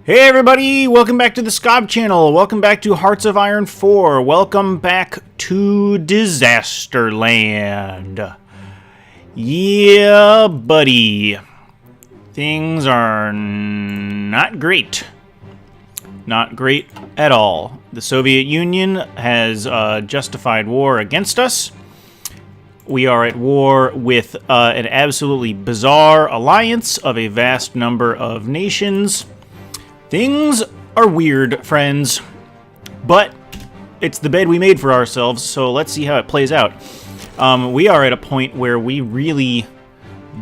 Hey everybody, welcome back to the Scob channel, welcome back to Hearts of Iron 4, welcome back to Disaster Land. Yeah, buddy. Things are not great. Not great at all. The Soviet Union has justified war against us. We are at war with an absolutely bizarre alliance of a vast number of nations. Things are weird, friends, but it's the bed we made for ourselves, so let's see how it plays out. We are at a point where we really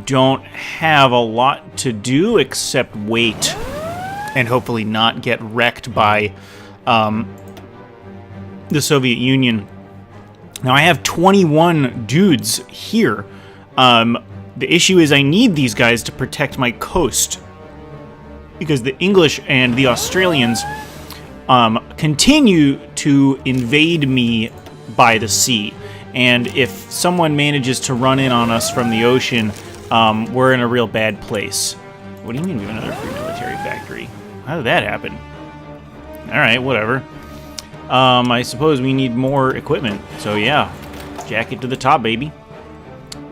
don't have a lot to do except wait and hopefully not get wrecked by the Soviet Union. Now, I have 21 dudes here. The issue is I need these guys to protect my coast, because the English and the Australians continue to invade me by the sea. And if someone manages to run in on us from the ocean, we're in a real bad place. What do you mean we have another free military factory? How did that happen? Alright, whatever. I suppose we need more equipment. So yeah, jack it to the top, baby.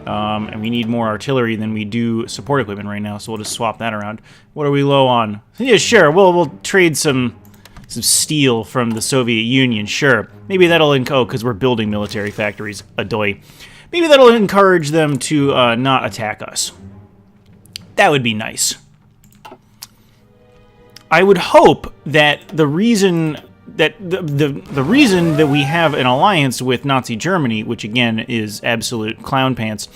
And we need more artillery than we do support equipment right now, so we'll just swap that around. What are we low on? Yeah, sure, we'll trade some steel from the Soviet Union, sure. Maybe that'll because we're building military factories, adoy. Maybe that'll encourage them to not attack us. That would be nice. I would hope that the reason that the reason that we have an alliance with Nazi Germany, which again is absolute clown pants,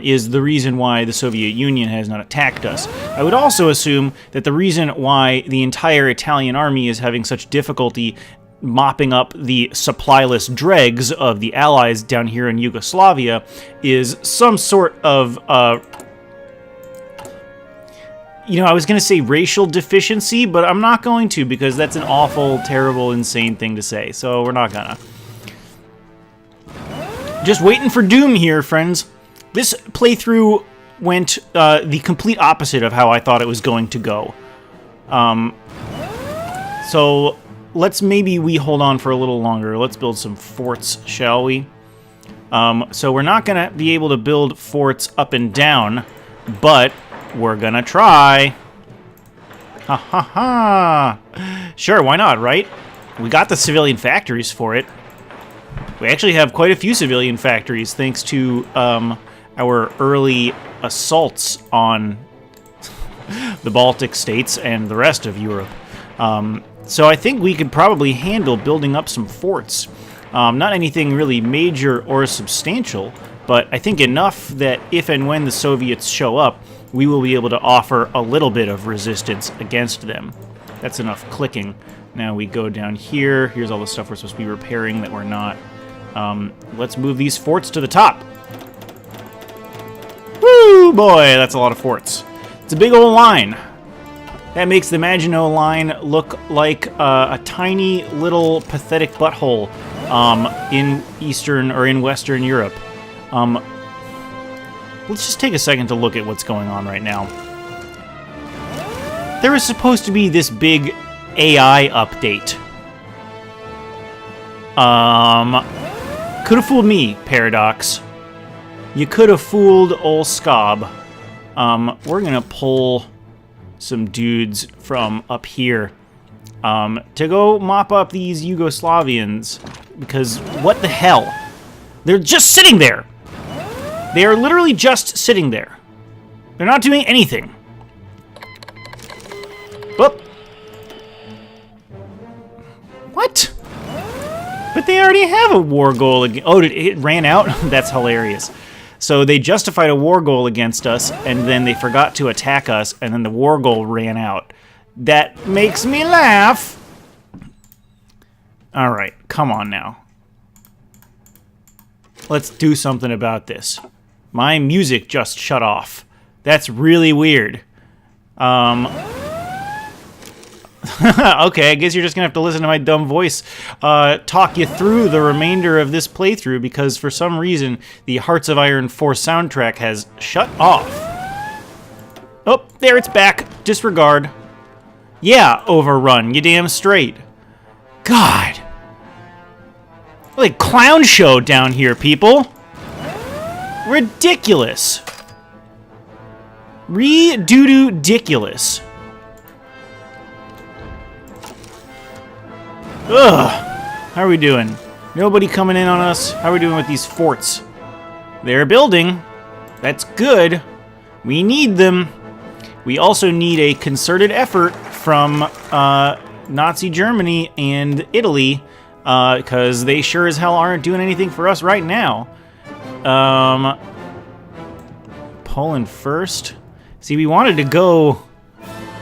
is the reason why the Soviet Union has not attacked us. I would also assume that the reason why the entire Italian army is having such difficulty mopping up the supplyless dregs of the Allies down here in Yugoslavia is some sort of I was going to say racial deficiency, but I'm not going to, because that's an awful, terrible, insane thing to say, so we're not gonna. Just waiting for doom here, friends. This playthrough went the complete opposite of how I thought it was going to go. So let's maybe we hold on for a little longer. Let's build some forts, shall we? So we're not going to be able to build forts up and down, but we're gonna try. Ha ha ha. Sure, why not, right? We got the civilian factories for it. We actually have quite a few civilian factories thanks to our early assaults on the Baltic states and the rest of Europe. So I think we could probably handle building up some forts. Not anything really major or substantial, but I think enough that if and when the Soviets show up, we will be able to offer a little bit of resistance against them. That's enough clicking. Now we go down here. Here's all the stuff we're supposed to be repairing that we're not. Let's move these forts to the top. Woo, boy, that's a lot of forts. It's a big old line. That makes the Maginot Line look like a tiny little pathetic butthole in Eastern or in Western Europe. Let's just take a second to look at what's going on right now. There is supposed to be this big AI update. Could have fooled me, Paradox. You could have fooled old Scob. We're gonna pull some dudes from up here to go mop up these Yugoslavians, because what the hell? They're just sitting there! They are literally just sitting there. They're not doing anything. Whoop. What? But they already have a war goal again. Oh, it ran out? That's hilarious. So they justified a war goal against us, and then they forgot to attack us, and then the war goal ran out. That makes me laugh. All right, come on now. Let's do something about this. My music just shut off. That's really weird. Okay, I guess you're just gonna have to listen to my dumb voice talk you through the remainder of this playthrough, because for some reason the Hearts of Iron 4 soundtrack has shut off. Oh, there it's back. Disregard. Yeah, overrun. You damn straight. God. Like clown show down here, people. Ridiculous. Ridiculous. Ugh. How are we doing? Nobody coming in on us? How are we doing with these forts? They're building. That's good. We need them. We also need a concerted effort from Nazi Germany and Italy, because they sure as hell aren't doing anything for us right now. Poland first. See, we wanted to go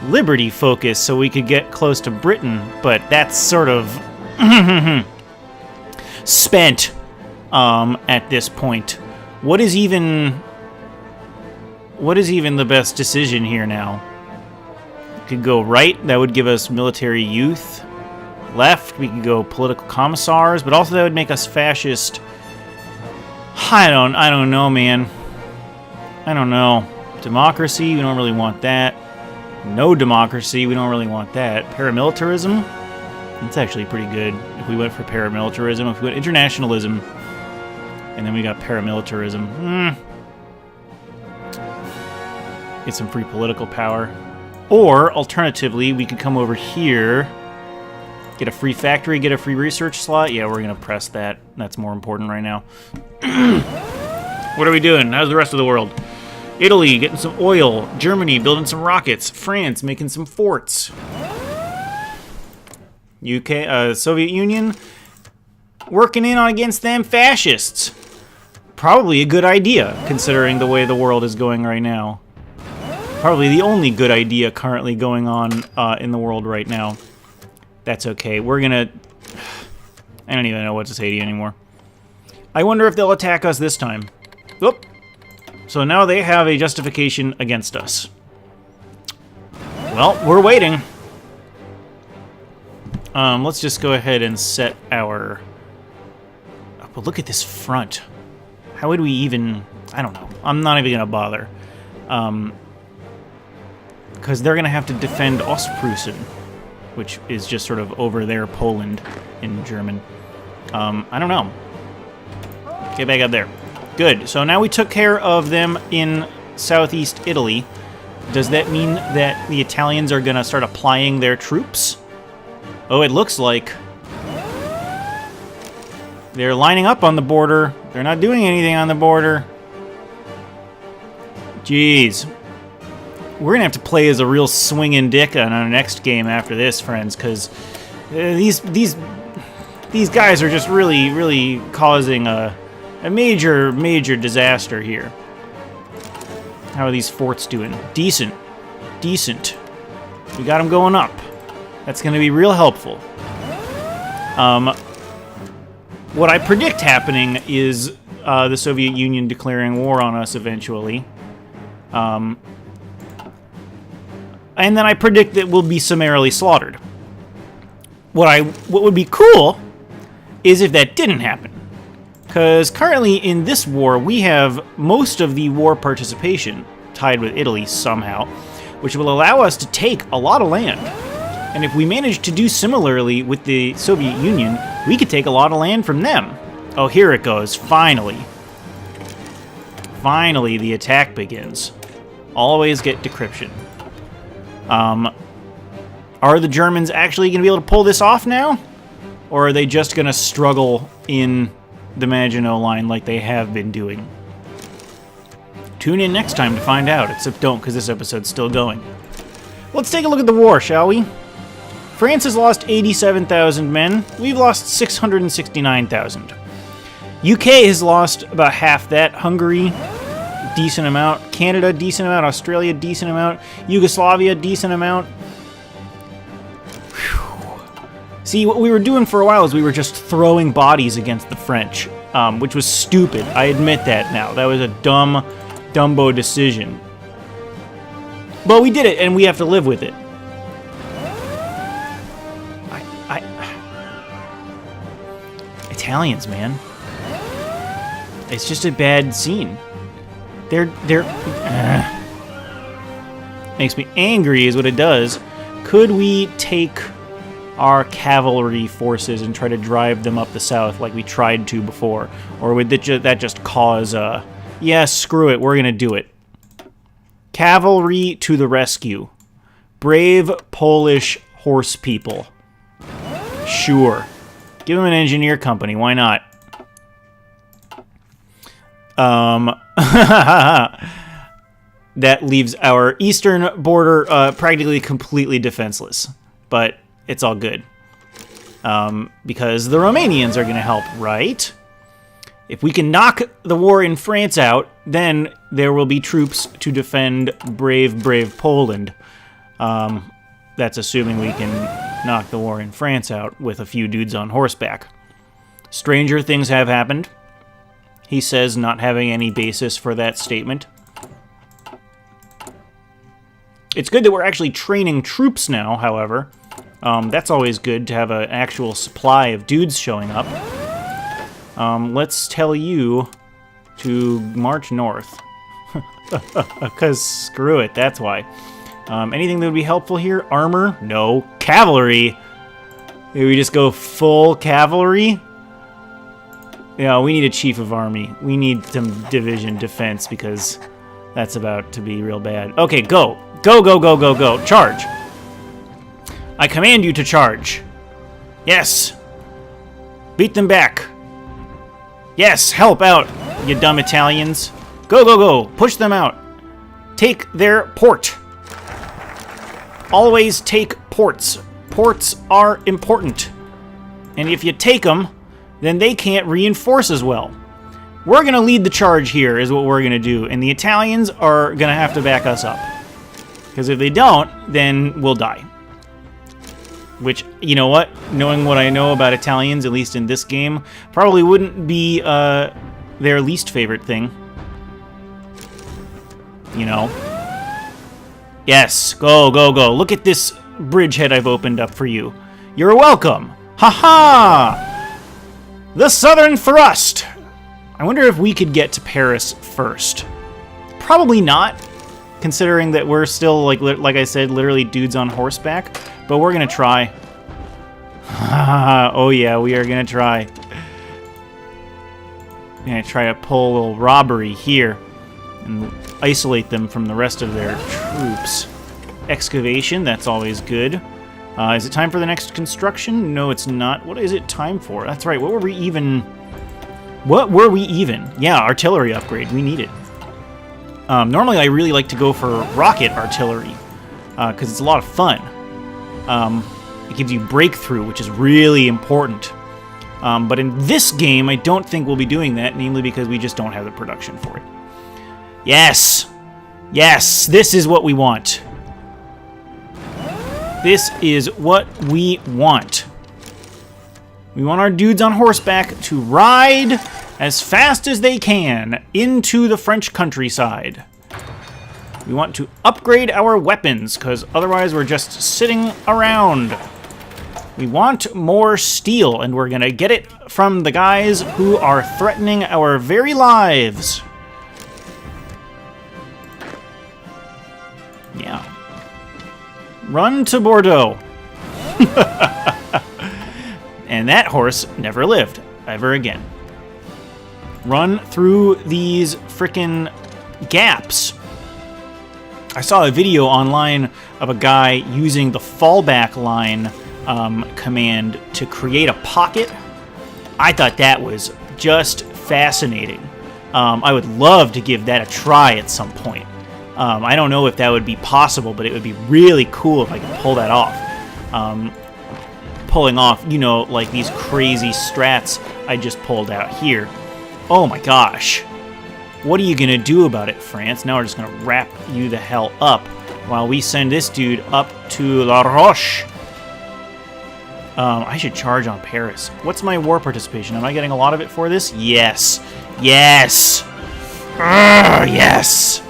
liberty focus so we could get close to Britain, but that's sort of spent at this point. What is even the best decision here now? We could go right. That would give us military youth. Left, we could go political commissars, but also that would make us fascist. I don't know, man. I don't know. Democracy, we don't really want that. No democracy, we don't really want that. Paramilitarism, that's actually pretty good if we went for paramilitarism. If we went internationalism, and then we got paramilitarism. Get some free political power. Or, alternatively, we could come over here, get a free factory, get a free research slot. Yeah, we're going to press that. That's more important right now. What are we doing? How's the rest of the world? Italy, getting some oil. Germany, building some rockets. France, making some forts. UK, Soviet Union, working in on against them fascists. Probably a good idea, considering the way the world is going right now. Probably the only good idea currently going on in the world right now. That's okay. We're gonna... I don't even know what to say to you anymore. I wonder if they'll attack us this time. Oop. So now they have a justification against us. Well, we're waiting. Let's just go ahead and set our... Oh, but look at this front. How would we even... I don't know. I'm not even gonna bother. Because they're gonna have to defend Ostpreußen, which is just sort of over there, Poland in German. I don't know. Get back up there. Good. So now we took care of them in southeast Italy. Does that mean that the Italians are going to start applying their troops? Oh, it looks like. They're lining up on the border. They're not doing anything on the border. Jeez. We're going to have to play as a real swinging dick on our next game after this, friends, because these guys are just really causing a major disaster here. How are these forts doing? Decent. We got them going up. That's going to be real helpful. What I predict happening is the Soviet Union declaring war on us eventually. And then I predict that we'll be summarily slaughtered. What would be cool is if that didn't happen. Because currently in this war, we have most of the war participation tied with Italy somehow, which will allow us to take a lot of land. And if we manage to do similarly with the Soviet Union, we could take a lot of land from them. Oh, here it goes. Finally. Finally, the attack begins. Always get decryption. Are the Germans actually going to be able to pull this off now? Or are they just going to struggle in the Maginot Line like they have been doing? Tune in next time to find out, except don't, because this episode's still going. Let's take a look at the war, shall we? France has lost 87,000 men. We've lost 669,000. UK has lost about half that. Hungary, decent amount. Canada, decent amount. Australia, decent amount. Yugoslavia, decent amount. See, what we were doing for a while is we were just throwing bodies against the French, which was stupid. I admit that now. That was a dumbo decision. But we did it, and we have to live with it. Italians, man. It's just a bad scene. They're makes me angry is what it does. Could we take our cavalry forces and try to drive them up the south like we tried to before? Or would that just cause yeah, screw it, we're gonna do it. Cavalry to the rescue. Brave Polish horse people. Sure. Give them an engineer company, why not? That leaves our eastern border practically completely defenseless. But it's all good. Because the Romanians are going to help, right? If we can knock the war in France out, then there will be troops to defend brave Poland. That's assuming we can knock the war in France out with a few dudes on horseback. Stranger things have happened. He says, not having any basis for that statement. It's good that we're actually training troops now, however. That's always good to have an actual supply of dudes showing up. Let's tell you to march north. Because screw it, that's why. Anything that would be helpful here? Armor? No. Cavalry? Maybe we just go full cavalry? Yeah, we need a chief of army. We need some division defense because that's about to be real bad. Okay, go. Go, go, go, go, go. Charge. I command you to charge. Yes. Beat them back. Yes, help out, you dumb Italians. Go, go, go. Push them out. Take their port. Always take ports. Ports are important. And if you take them, then they can't reinforce as well. We're going to lead the charge here, is what we're going to do. And the Italians are going to have to back us up. Because if they don't, then we'll die. Which, you know what? Knowing what I know about Italians, at least in this game, probably wouldn't be their least favorite thing. You know? Yes, go, go, go. Look at this bridgehead I've opened up for you. You're welcome. Ha-ha! The Southern Thrust! I wonder if we could get to Paris first. Probably not, considering that we're still, like I said, literally dudes on horseback. But we're going to try. Oh yeah, we are going to try. I'm going to try to pull a little robbery here and isolate them from the rest of their troops. Excavation, that's always good. Is it time for the next construction? No, it's not. What is it time for? That's right, what were we even... Yeah, artillery upgrade. We need it. Normally, I really like to go for rocket artillery, because it's a lot of fun. It gives you breakthrough, which is really important. But in this game, I don't think we'll be doing that, namely because we just don't have the production for it. Yes! Yes, this is what we want. This is what we want. We want our dudes on horseback to ride as fast as they can into the French countryside. We want to upgrade our weapons, because otherwise we're just sitting around. We want more steel, and we're going to get it from the guys who are threatening our very lives. Yeah. Run to Bordeaux. And that horse never lived, ever again. Run through these frickin' gaps. I saw a video online of a guy using the fallback line command to create a pocket. I thought that was just fascinating. I would love to give that a try at some point. I don't know if that would be possible, but it would be really cool if I could pull that off. Pulling off, you know, like these crazy strats I just pulled out here. Oh my gosh. What are you going to do about it, France? Now we're just going to wrap you the hell up while we send this dude up to La Roche. I should charge on Paris. What's my war participation? Am I getting a lot of it for this? Yes. Yes. Yes.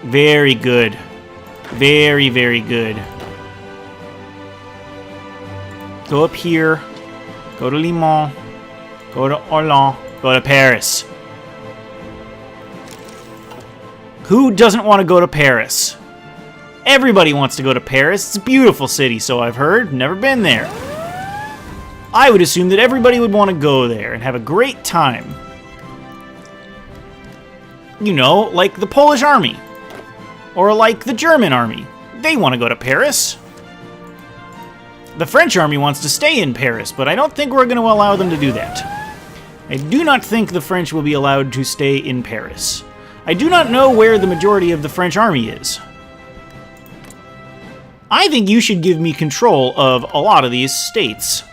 Very good. Very, very good. Go up here. Go to Le Mans. Go to Orléans. Go to Paris. Who doesn't want to go to Paris? Everybody wants to go to Paris. It's a beautiful city, so I've heard. Never been there. I would assume that everybody would want to go there and have a great time. You know, like the Polish army. Or like the German army. They want to go to Paris. The French army wants to stay in Paris, but I don't think we're going to allow them to do that. I do not think the French will be allowed to stay in Paris. I do not know where the majority of the French army is. I think you should give me control of a lot of these states.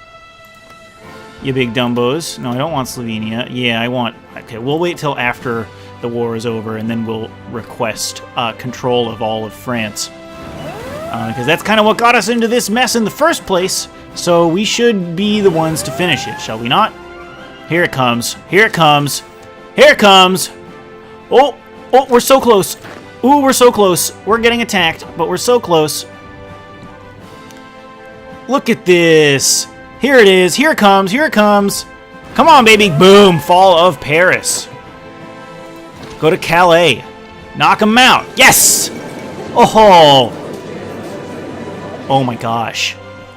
You big dumbos. No, I don't want Slovenia. Yeah, I want... Okay, we'll wait till after the war is over, and then we'll request control of all of France. Because that's kind of what got us into this mess in the first place, so we should be the ones to finish it, shall we not? Here it comes. Here it comes. Here it comes. Oh, we're so close. Ooh, we're so close. We're getting attacked, but we're so close. Look at this. Here it is. Here it comes. Here it comes. Come on, baby. Boom. Fall of Paris. Go to Calais. Knock them out. Yes! Oh! Oh my gosh.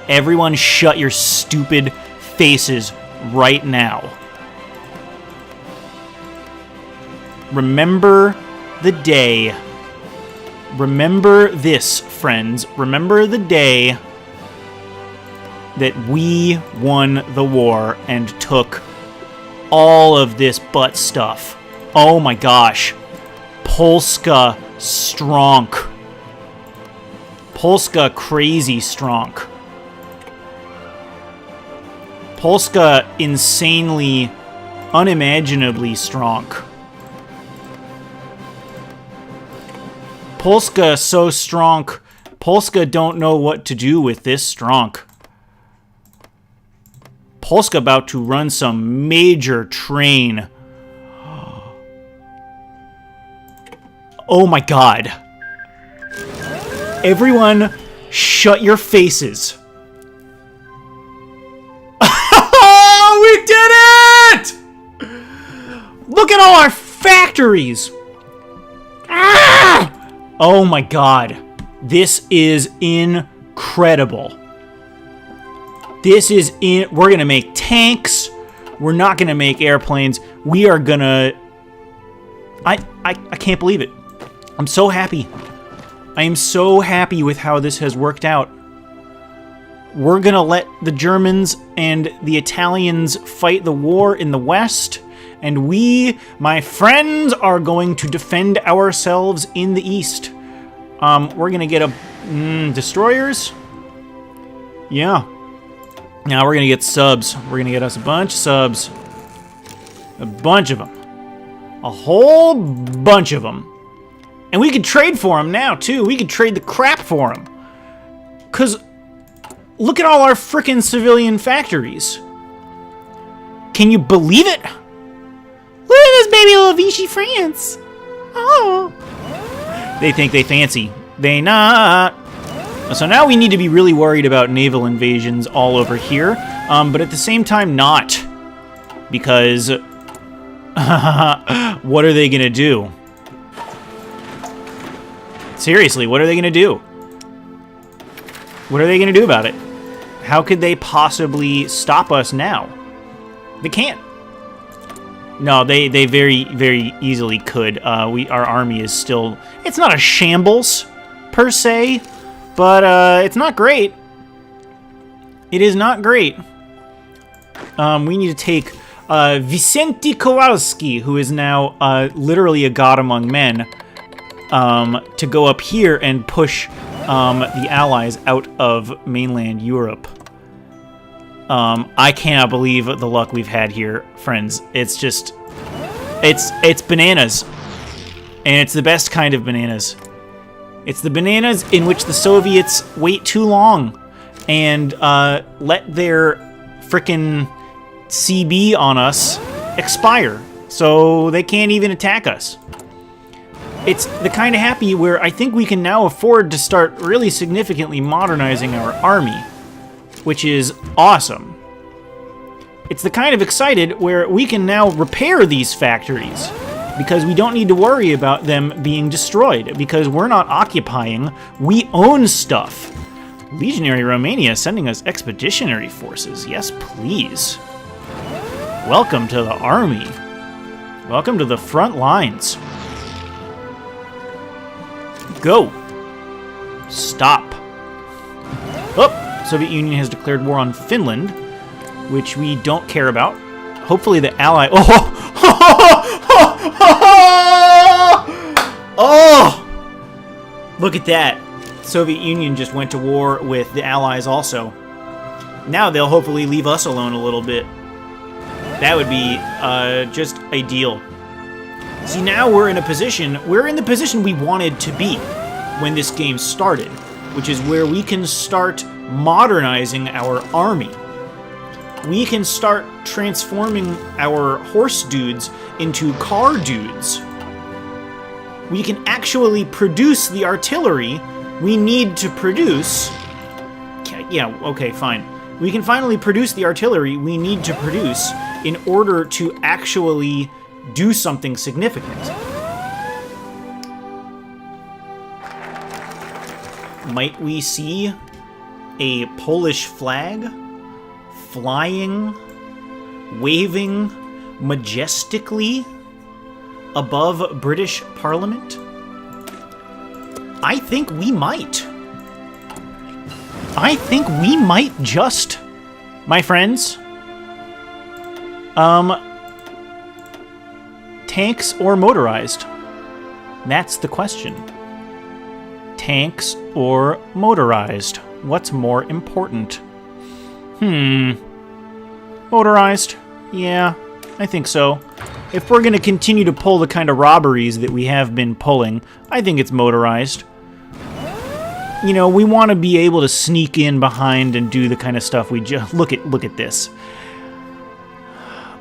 Everyone shut your stupid faces right now. Remember the day. Remember this, friends. Remember the day that we won the war and took all of this butt stuff. Oh my gosh. Polska Stronk. Polska crazy Stronk. Polska insanely, unimaginably Stronk. Polska so Stronk. Polska don't know what to do with this Stronk. Polska about to run some major train. Oh my god. Everyone, shut your faces. We did it! Look at all our factories. Ah! Oh my god. This is incredible. We're gonna make tanks. We're not gonna make airplanes. We are gonna... I can't believe it. I'm so happy. I am so happy with how this has worked out. We're gonna let the Germans and the Italians fight the war in the West, and we, my friends, are going to defend ourselves in the East. We're gonna get destroyers? Yeah. Now we're gonna get subs. We're gonna get us a bunch of subs. A bunch of them. A whole bunch of them. And we could trade for them now, too. We could trade the crap for them. Because look at all our frickin' civilian factories. Can you believe it? Look at this baby little Vichy France. Oh. They think they fancy. They not. So now we need to be really worried about naval invasions all over here. But at the same time, not. Because... what are they going to do? Seriously, what are they going to do? What are they going to do about it? How could they possibly stop us now? They can't. No, they very, very easily could. Our army is still... It's not a shambles, per se, but it's not great. It is not great. We need to take Vicente Kowalski, who is now literally a god among men, to go up here and push the Allies out of mainland Europe. I cannot believe the luck we've had here, friends. It's just... It's bananas. And it's the best kind of bananas. It's the bananas in which the Soviets wait too long and let their frickin' CB on us expire, so they can't even attack us. It's the kind of happy where I think we can now afford to start really significantly modernizing our army, which is awesome. It's the kind of excited where we can now repair these factories because we don't need to worry about them being destroyed, because we're not occupying, we own stuff. Legionary Romania sending us expeditionary forces. Yes, please. Welcome to the army. Welcome to the front lines. Go. Stop. Oh, Soviet Union has declared war on Finland, which we don't care about. Hopefully the ally... Oh! Look at that. Soviet Union just went to war with the Allies also. Now they'll hopefully leave us alone a little bit. That would be just ideal. See, now we're in the position we wanted to be when this game started, which is where we can start modernizing our army. We can start transforming our horse dudes into car dudes. We can actually produce the artillery we need to produce. Yeah, okay, fine. We can finally produce the artillery we need to produce in order to actually do something significant. Might we see a Polish flag flying, waving majestically above British Parliament? I think we might. I think we might just, my friends. Tanks or motorized? That's the question. Tanks or motorized? What's more important? Motorized? Yeah, I think so. If we're going to continue to pull the kind of robberies that we have been pulling, I think it's motorized. You know, we want to be able to sneak in behind and do the kind of stuff we just... Look at this.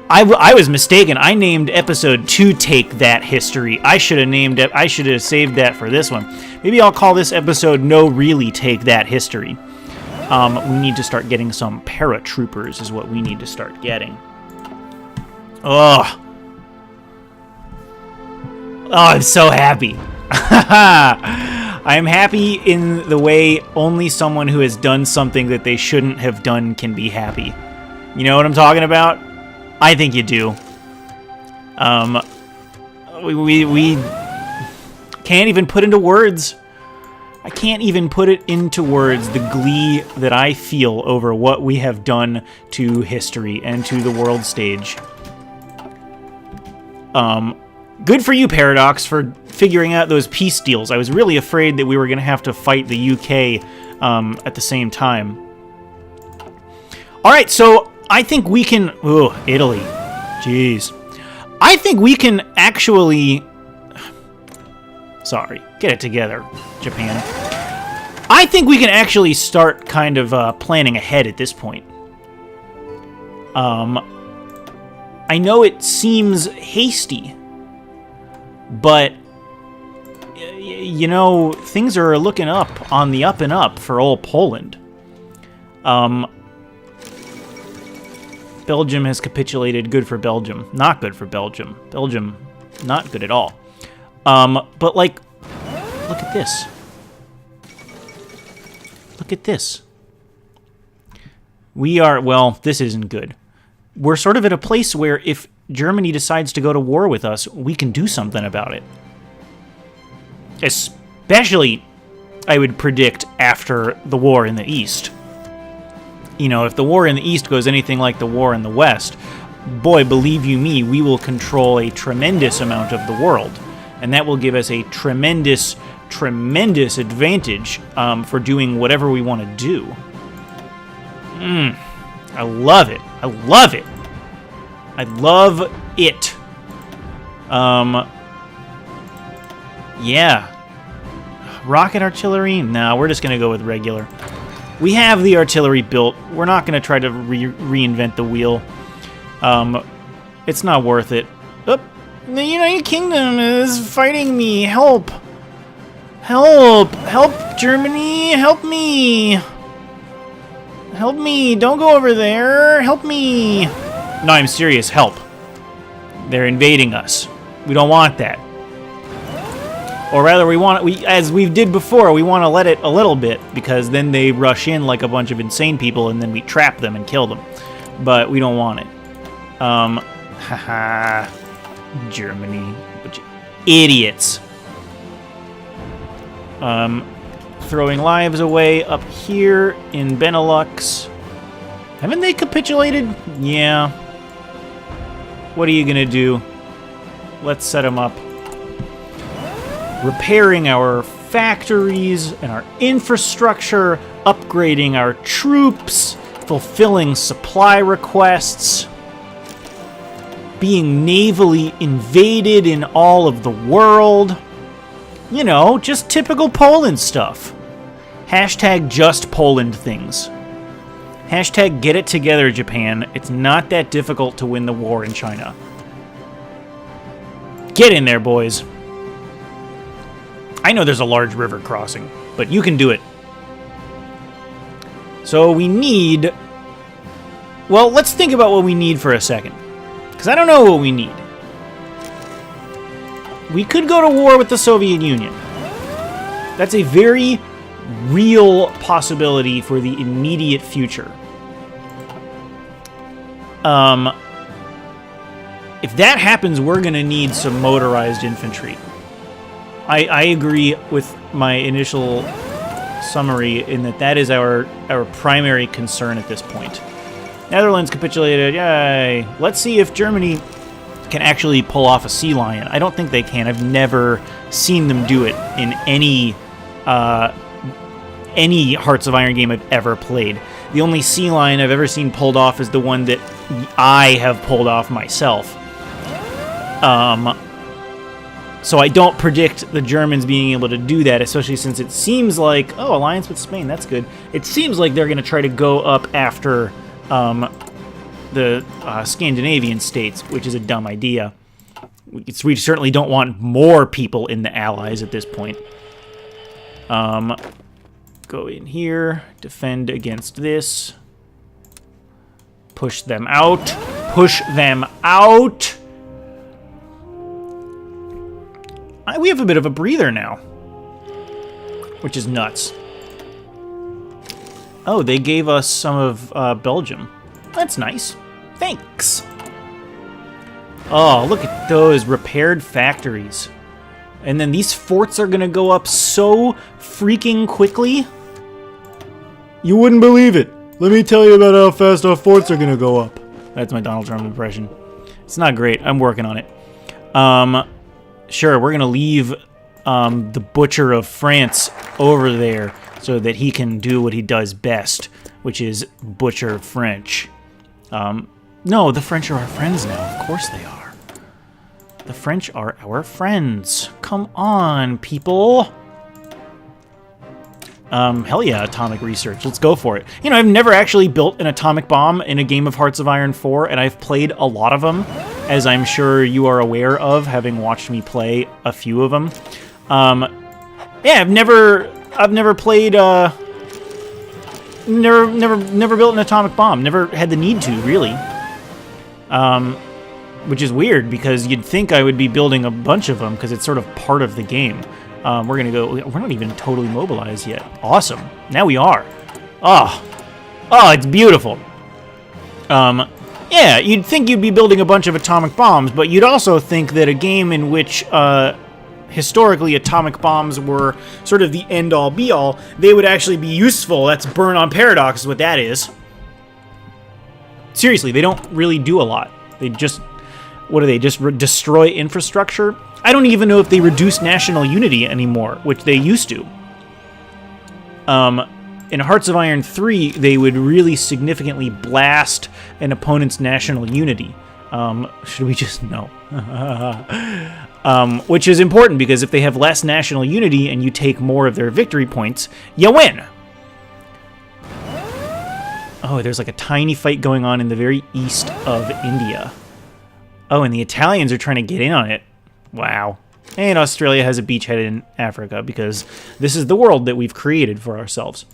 I was mistaken. I named episode 2 Take That History. I should have saved that for this one. Maybe I'll call this episode No Really Take That History. We need to start getting some paratroopers is what we need to start getting. Oh, I'm so happy. I'm happy in the way only someone who has done something that they shouldn't have done can be happy. You know what I'm talking about? I think you do. We can't even put into words. I can't even put it into words, the glee that I feel over what we have done to history and to the world stage. Good for you, Paradox, for figuring out those peace deals. I was really afraid that we were going to have to fight the UK at the same time. All right, so I think we can... Ooh, Italy. Jeez. I think we can actually... Sorry, get it together, Japan. I think we can actually start kind of planning ahead at this point. I know it seems hasty, but, you know, things are looking up on the up and up for old Poland. Belgium has capitulated. Good for Belgium. Not good for Belgium. Belgium, not good at all. But, like, look at this. Look at this. We are, well, this isn't good. We're sort of at a place where if Germany decides to go to war with us, we can do something about it. Especially, I would predict, after the war in the East. You know, if the war in the East goes anything like the war in the West, boy, believe you me, we will control a tremendous amount of the world. And that will give us a tremendous, tremendous advantage for doing whatever we want to do. I love it. I love it. I love it. Yeah. Rocket artillery? No, we're just going to go with regular. We have the artillery built. We're not going to try to reinvent the wheel. It's not worth it. Oh, the United Kingdom is fighting me. Help. Help. Help, Germany. Help me. Help me. Don't go over there. Help me. No, I'm serious. Help. They're invading us. We don't want that. Or rather, as we did before, we want to let it a little bit, because then they rush in like a bunch of insane people, and then we trap them and kill them. But we don't want it. Haha. Germany. Bunch of idiots. Throwing lives away up here in Benelux. Haven't they capitulated? Yeah. What are you gonna do? Let's set them up. Repairing our factories and our infrastructure, upgrading our troops, fulfilling supply requests, being navally invaded in all of the world. You know, just typical Poland stuff. Hashtag just Poland things. Hashtag get it together, Japan. It's not that difficult to win the war in China. Get in there, boys. I know there's a large river crossing, but you can do it. So we need... Well, let's think about what we need for a second. Because I don't know what we need. We could go to war with the Soviet Union. That's a very real possibility for the immediate future. If that happens, we're going to need some motorized infantry. I agree with my initial summary in that is our primary concern at this point. Netherlands capitulated, yay! Let's see if Germany can actually pull off a sea lion. I don't think they can. I've never seen them do it in any Hearts of Iron game I've ever played. The only sea lion I've ever seen pulled off is the one that I have pulled off myself. So I don't predict the Germans being able to do that, especially since it seems like... Oh, alliance with Spain, that's good. It seems like they're going to try to go up after the Scandinavian states, which is a dumb idea. We certainly don't want more people in the Allies at this point. Go in here, defend against this. Push them out. Push them out! We have a bit of a breather now, which is nuts. Oh, they gave us some of Belgium. That's nice. Thanks. Oh, look at those repaired factories. And then these forts are going to go up so freaking quickly. You wouldn't believe it. Let me tell you about how fast our forts are going to go up. That's my Donald Trump impression. It's not great. I'm working on it. Sure, we're going to leave the Butcher of France over there so that he can do what he does best, which is butcher French. No, the French are our friends now. Of course they are. The French are our friends. Come on, people. Hell yeah, atomic research. Let's go for it. You know, I've never actually built an atomic bomb in a game of Hearts of Iron 4, and I've played a lot of them, as I'm sure you are aware of, having watched me play a few of them. Yeah, I've never played, never built an atomic bomb. Never had the need to, really. Which is weird, because you'd think I would be building a bunch of them, because it's sort of part of the game. We're not even totally mobilized yet. Awesome. Now we are. Oh, it's beautiful. Yeah, you'd think you'd be building a bunch of atomic bombs, but you'd also think that a game in which, historically atomic bombs were sort of the end-all, be-all, they would actually be useful. That's Burn on Paradox is what that is. Seriously, they don't really do a lot. They just... What do they, just destroy infrastructure? I don't even know if they reduce national unity anymore, which they used to. In Hearts of Iron 3, they would really significantly blast an opponent's national unity. Should we just... No. Which is important, because if they have less national unity and you take more of their victory points, you win! Oh, there's like a tiny fight going on in the very east of India. Oh, and the Italians are trying to get in on it. Wow. And Australia has a beachhead in Africa, because this is the world that we've created for ourselves.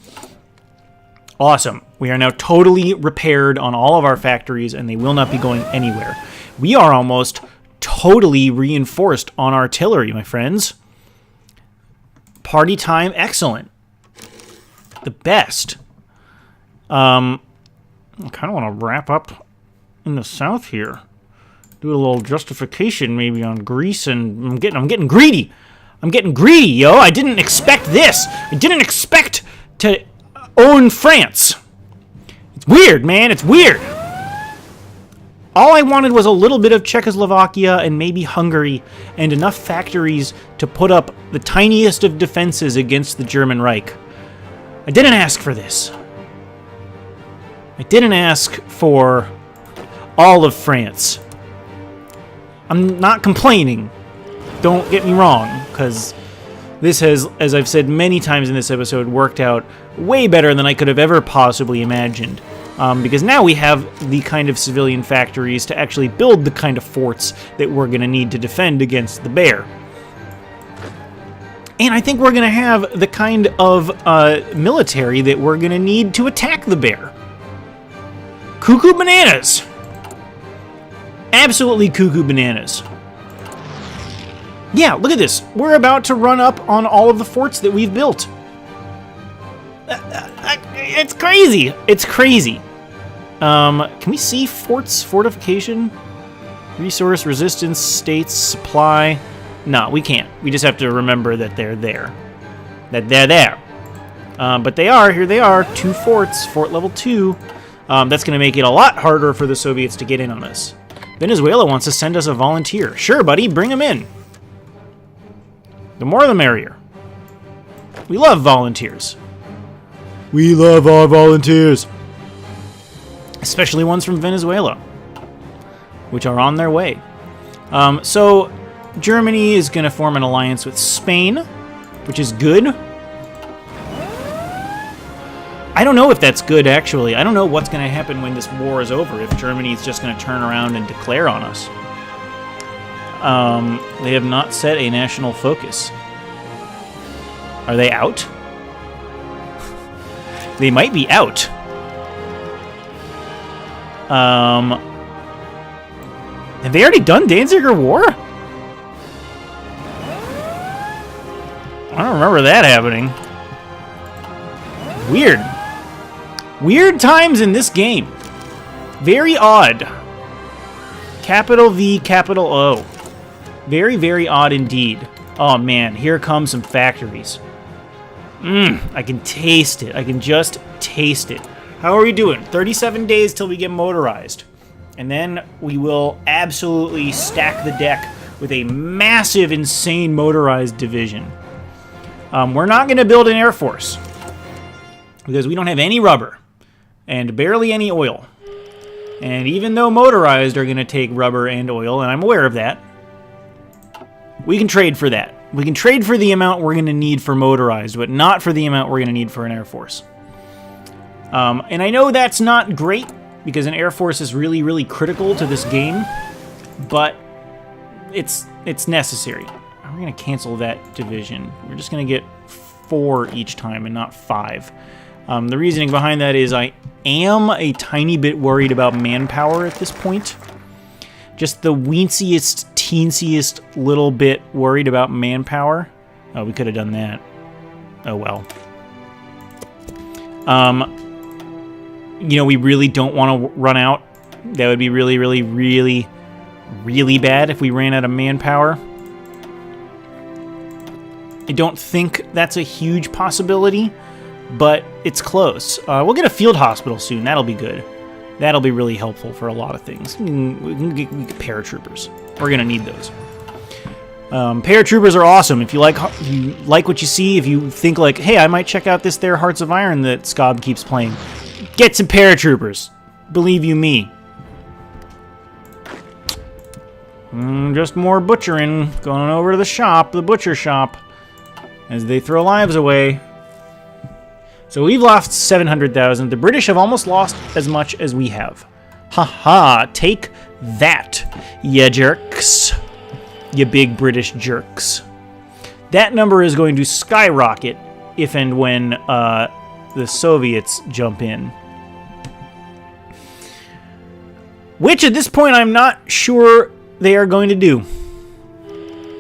Awesome. We are now totally repaired on all of our factories, and they will not be going anywhere. We are almost totally reinforced on artillery, my friends. Party time, excellent. The best. I kind of want to wrap up in the south here. Do a little justification maybe on Greece, and I'm getting greedy. I'm getting greedy, yo. I didn't expect this. I didn't expect to own France. It's weird, man. It's weird. All I wanted was a little bit of Czechoslovakia and maybe Hungary and enough factories to put up the tiniest of defenses against the German Reich. I didn't ask for this. I didn't ask for all of France. I'm not complaining. Don't get me wrong, because this has, as I've said many times in this episode, worked out way better than I could have ever possibly imagined. Because now we have the kind of civilian factories to actually build the kind of forts that we're going to need to defend against the bear. And I think we're going to have the kind of military that we're going to need to attack the bear. Cuckoo bananas! Absolutely cuckoo bananas. Yeah, look at this. We're about to run up on all of the forts that we've built. It's crazy. It's crazy. Can we see forts, fortification, resource, resistance, states, supply? No, we can't. We just have to remember that they're there. That they're there. But they are. Here they are. 2 forts. Fort level 2. That's going to make it a lot harder for the Soviets to get in on us. Venezuela wants to send us a volunteer. Sure, buddy. Bring him in. The more the merrier. We love volunteers. We love our volunteers. Especially ones from Venezuela, which are on their way. So Germany is going to form an alliance with Spain, which is good. I don't know if that's good, actually. I don't know what's going to happen when this war is over, if Germany is just going to turn around and declare on us. They have not set a national focus. Are they out? They might be out. Have they already done Danziger War? I don't remember that happening. Weird. Weird times in this game. Very odd. Capital V, capital O. Very, very odd indeed. Oh man, here come some factories. I can taste it. I can just taste it. How are we doing? 37 days till we get motorized. And then we will absolutely stack the deck with a massive, insane motorized division. We're not going to build an air force because we don't have any rubber and barely any oil. And even though motorized are going to take rubber and oil, and I'm aware of that, we can trade for that. We can trade for the amount we're going to need for motorized, but not for the amount we're going to need for an air force. And I know that's not great, because an air force is really, really critical to this game, but it's necessary. We're going to cancel that division. We're just going to get 4 each time and not 5. The reasoning behind that is I am a tiny bit worried about manpower at this point. Just the weensiest, teensiest little bit worried about manpower. Oh, we could have done that. Oh, well. You know, we really don't want to run out. That would be really, really, really, really bad if we ran out of manpower. I don't think that's a huge possibility, but it's close. We'll get a field hospital soon. That'll be good. That'll be really helpful for a lot of things. We can get paratroopers. We're going to need those. Paratroopers are awesome. If you like what you see, if you think like, hey, I might check out this there Hearts of Iron that Scob keeps playing, get some paratroopers. Believe you me. Just more butchering. Going over to the shop, the butcher shop, as they throw lives away. So we've lost 700,000. The British have almost lost as much as we have. Ha-ha, take that, ya jerks. You big British jerks. That number is going to skyrocket if and when the Soviets jump in. Which at this point I'm not sure they are going to do.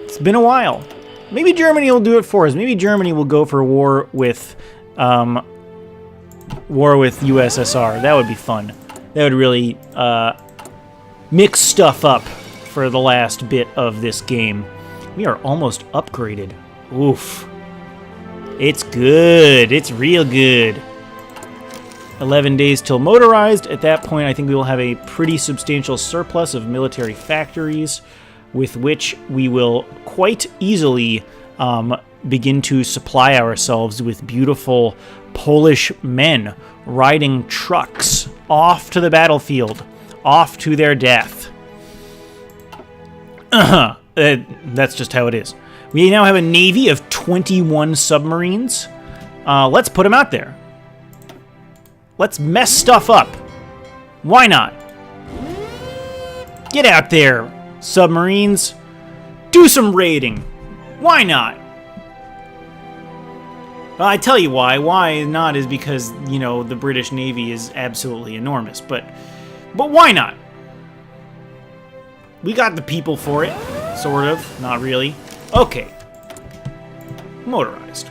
It's been a while. Maybe Germany will do it for us. Maybe Germany will go for war with USSR. That would be fun. That would really mix stuff up for the last bit of this game. We are almost upgraded. Oof. It's good. It's real good. 11 days till motorized. At that point, I think we will have a pretty substantial surplus of military factories with which we will quite easily begin to supply ourselves with beautiful Polish men riding trucks off to the battlefield, off to their death. That's just how it is. We now have a navy of 21 submarines. Let's put them out there. Let's mess stuff up. Why not? Get out there, submarines. Do some raiding. Why not? Well, I tell you why. Why not is because, you know, the British Navy is absolutely enormous. But why not? We got the people for it. Sort of. Not really. Okay. Motorized.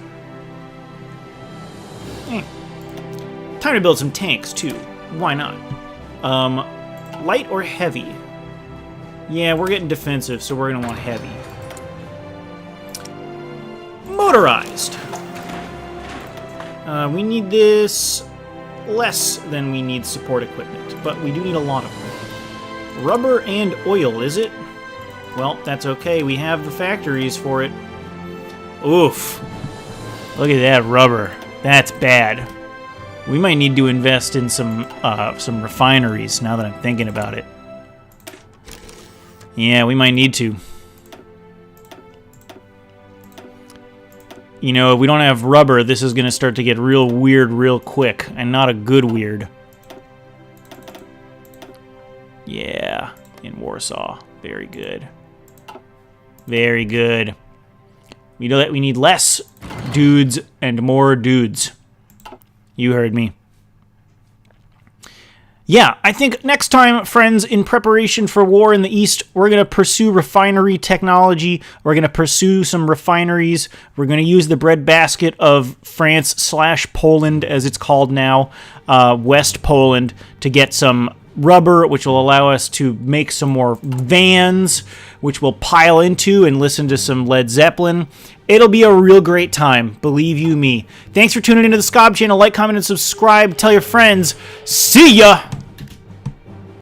Time to build some tanks, too. Why not? Light or heavy? Yeah, we're getting defensive, so we're going to want heavy. Motorized. We need this less than we need support equipment, but we do need a lot of it. Rubber and oil, is it? Well, that's okay. We have the factories for it. Oof. Look at that rubber. That's bad. We might need to invest in some refineries now that I'm thinking about it. Yeah, we might need to. You know, if we don't have rubber, this is going to start to get real weird real quick, and not a good weird. Yeah, in Warsaw. Very good. Very good. We know that we need less dudes and more dudes. You heard me. Yeah, I think next time, friends, in preparation for war in the East, we're going to pursue refinery technology. We're going to pursue some refineries. We're going to use the breadbasket of France/Poland, as it's called now, West Poland, to get some rubber, which will allow us to make some more vans, which we'll pile into and listen to some Led Zeppelin. It'll be a real great time, believe you me. Thanks for tuning into the Scob channel. Like, comment, and subscribe. Tell your friends. See ya!